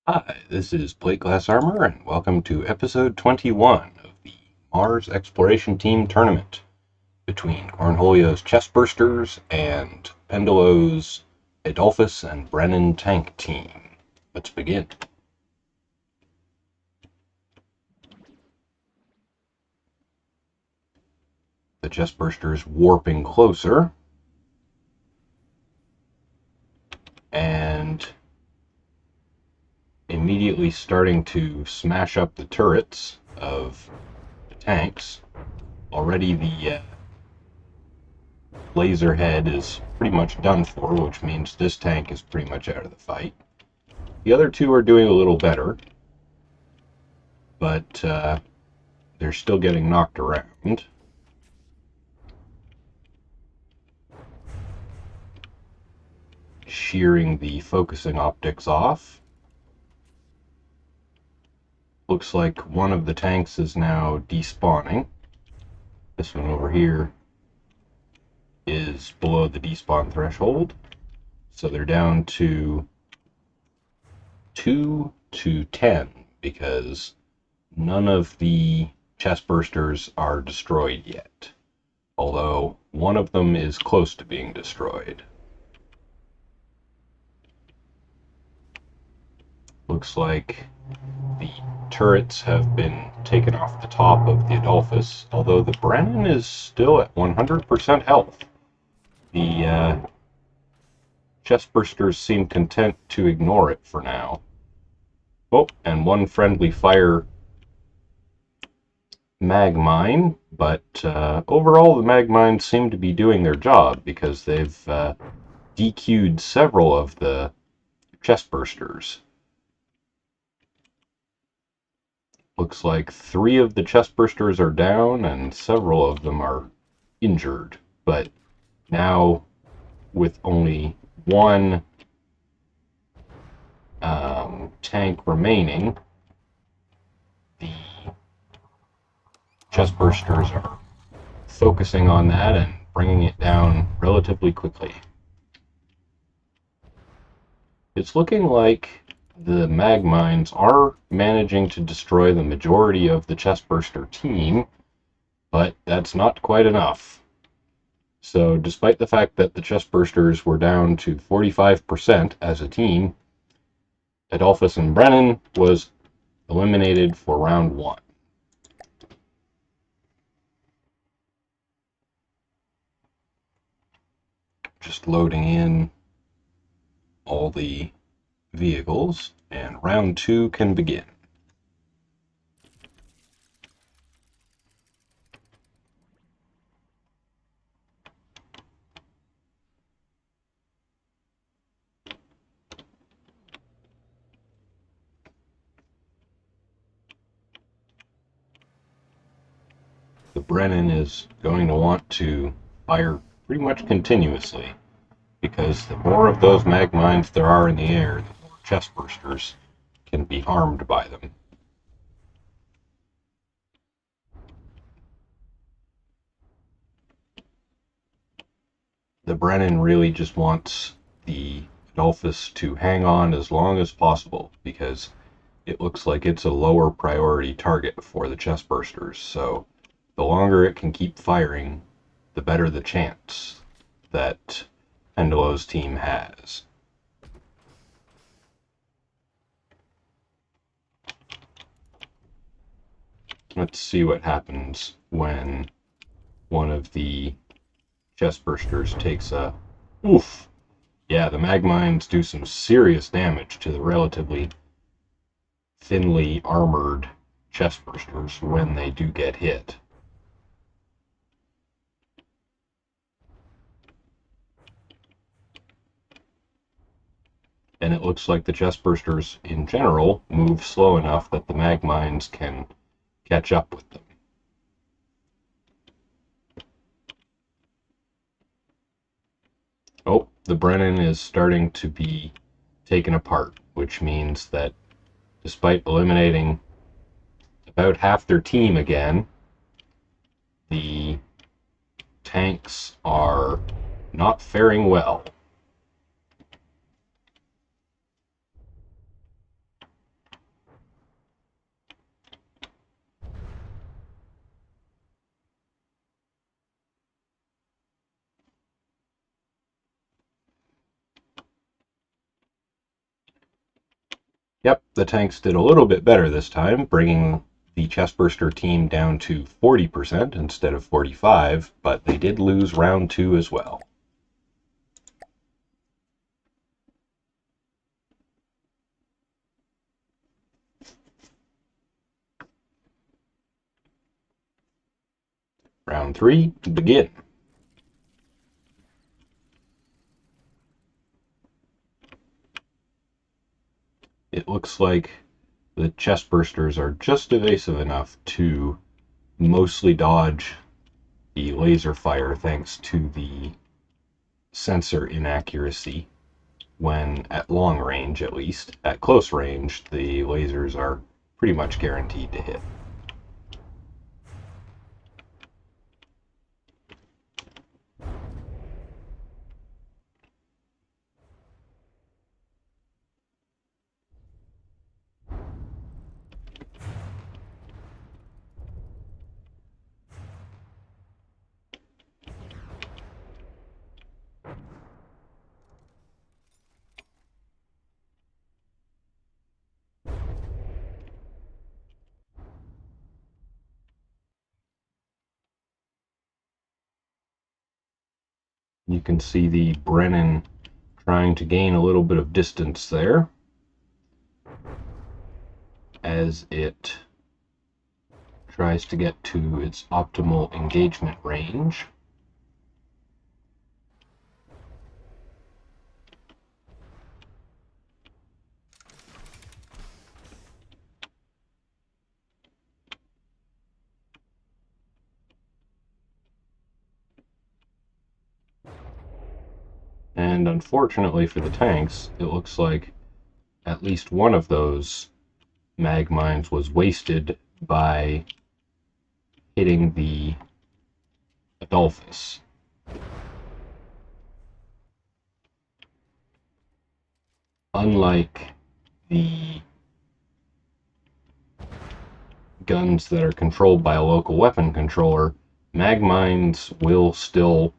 Hi, this is Plate Glass Armor, and welcome to episode 21 of the Mars Exploration Team Tournament between Hollio's Chestbursters and Pendaelose Adolphus and Brennan Tank Team. Let's begin. The Chestbursters warping closer, and immediately starting to smash up the turrets of the tanks. Already the laser head is pretty much done for, which means this tank is pretty much out of the fight. The other two are doing a little better, but they're still getting knocked around. Shearing the focusing optics off. Looks like one of the tanks is now despawning. This one over here is below the despawn threshold, so they're down to 2 to 10 because none of the chestbursters are destroyed yet, although one of them is close to being destroyed. Looks like the turrets have been taken off the top of the Adolphus, although the Brennan is still at 100% health. The chestbursters seem content to ignore it for now. Oh, and one friendly fire mag mine, but overall the mag mines seem to be doing their job because they've DQ'd several of the chestbursters. Looks like 3 of the chestbursters are down and several of them are injured, but now with only one tank remaining, the chestbursters are focusing on that and bringing it down relatively quickly. It's looking like the mag mines are managing to destroy the majority of the chestburster team, but that's not quite enough. So despite the fact that the chestbursters were down to 45% as a team, Adolphus and Brennan was eliminated for round 1. Just loading in all the vehicles, and round 2 can begin. The Brennan is going to want to fire pretty much continuously, because the more of those mag mines there are in the air, the more chestbursters can be harmed by them. The Brennan really just wants the Adolphus to hang on as long as possible, because it looks like it's a lower priority target for the chestbursters, so the longer it can keep firing, the better the chance that Pendaelose's team has. Let's see what happens when one of the chestbursters takes a oof. Yeah, the mag mines do some serious damage to the relatively thinly armored chestbursters when they do get hit. And it looks like the chestbursters in general move slow enough that the mag mines can catch up with them. Oh, the Brennan is starting to be taken apart, which means that despite eliminating about half their team again, the tanks are not faring well. Yep, the tanks did a little bit better this time, bringing the chestburster team down to 40% instead of 45, but they did lose round 2 as well. Round 3, begin. It looks like the chestbursters are just evasive enough to mostly dodge the laser fire thanks to the sensor inaccuracy when at long range, at least. At close range, the lasers are pretty much guaranteed to hit. You can see the Brennan trying to gain a little bit of distance there as it tries to get to its optimal engagement range. And unfortunately for the tanks, it looks like at least one of those mag mines was wasted by hitting the Adolphus. Unlike the guns that are controlled by a local weapon controller, mag mines will still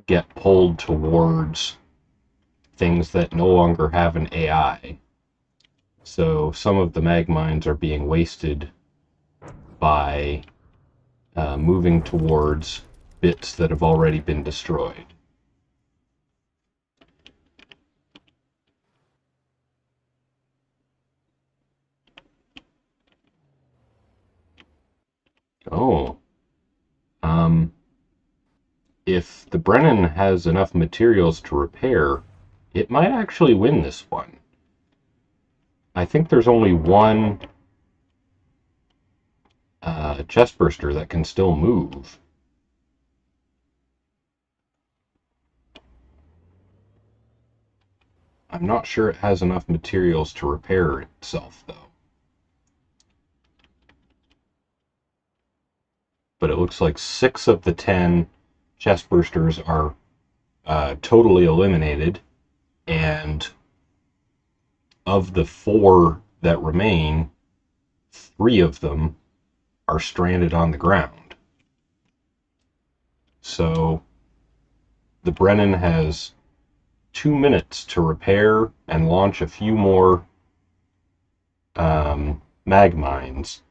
get pulled towards things that no longer have an AI. So some of the mag mines are being wasted by moving towards bits that have already been destroyed. Oh, um, if the Brennan has enough materials to repair, it might actually win this one. I think there's only one chestburster that can still move. I'm not sure it has enough materials to repair itself, though. But it looks like 6 of the 10 chestbursters are totally eliminated, and of the 4 that remain, 3 of them are stranded on the ground. So the Brennan has 2 minutes to repair and launch a few more mag mines.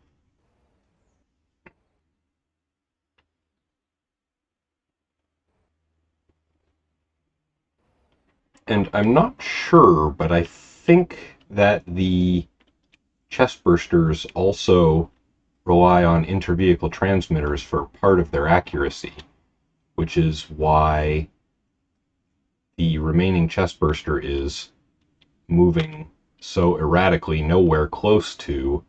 And I'm not sure, but I think that the chestbursters also rely on inter-vehicle transmitters for part of their accuracy, which is why the remaining chestburster is moving so erratically nowhere close to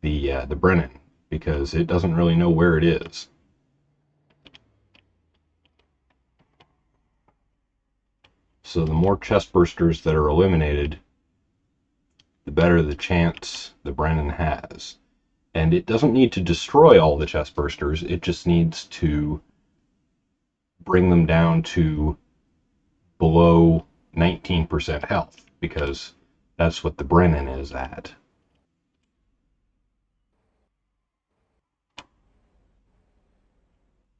the Brennan, because it doesn't really know where it is. So the more chestbursters that are eliminated, the better the chance the Brennan has. And it doesn't need to destroy all the chestbursters, it just needs to bring them down to below 19% health, because that's what the Brennan is at.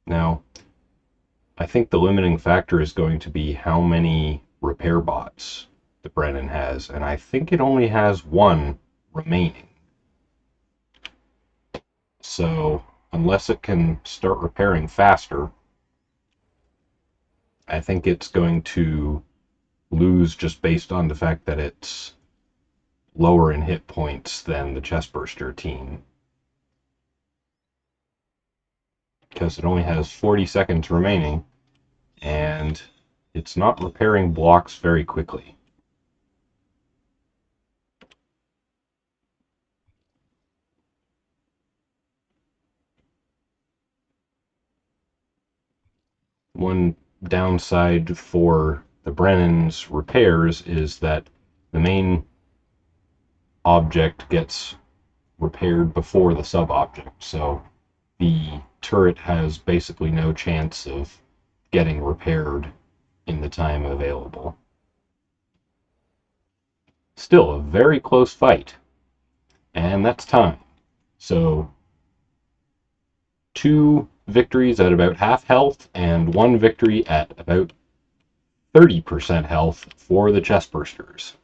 Now, I think the limiting factor is going to be how many repair bots the Brennan has, and I think it only has one remaining. So unless it can start repairing faster, I think it's going to lose just based on the fact that it's lower in hit points than the Chestburster team. Because it only has 40 seconds remaining, and it's not repairing blocks very quickly. One downside for the Brennan's repairs is that the main object gets repaired before the sub-object, so the turret has basically no chance of getting repaired in the time available. Still a very close fight, and that's time. So 2 victories at about half health and 1 victory at about 30% health for the Chestbursters.